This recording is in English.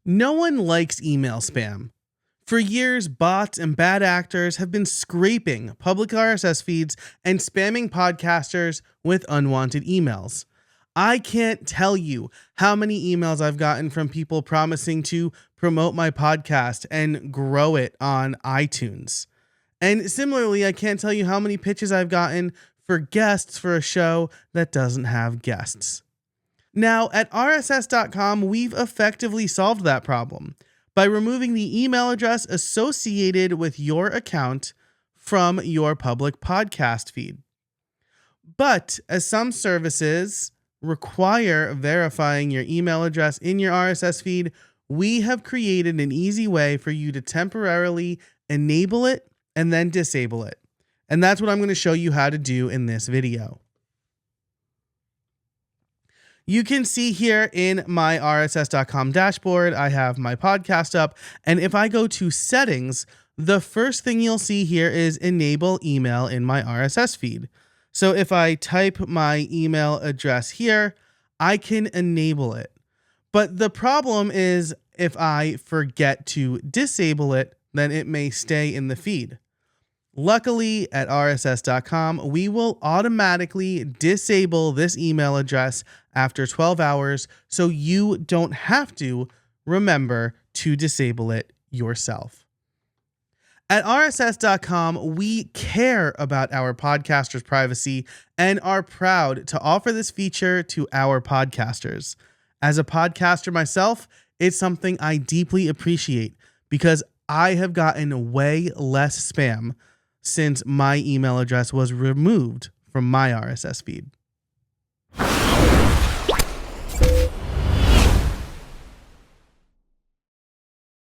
No one likes email spam. For years, bots and bad actors have been scraping public RSS feeds and spamming podcasters with unwanted emails. I can't tell you how many emails I've gotten from people promising to promote my podcast and grow it on iTunes. And similarly, I can't tell you how many pitches I've gotten for guests for a show that doesn't have guests. Now, at RSS.com, we've effectively solved that problem by removing the email address associated with your account from your public podcast feed. But as some services require verifying your email address in your RSS feed, we have created an easy way for you to temporarily enable it and then disable it. And that's what I'm going to show you how to do in this video. You can see here in my RSS.com dashboard, I have my podcast up. And if I go to settings, the first thing you'll see here is enable email in my RSS feed. So if I type my email address here, I can enable it. But the problem is if I forget to disable it, then it may stay in the feed. Luckily, at RSS.com, we will automatically disable this email address after 12 hours, so you don't have to remember to disable it yourself. At RSS.com, we care about our podcasters' privacy and are proud to offer this feature to our podcasters. As a podcaster myself, it's something I deeply appreciate because I have gotten way less spam since my email address was removed from my RSS feed.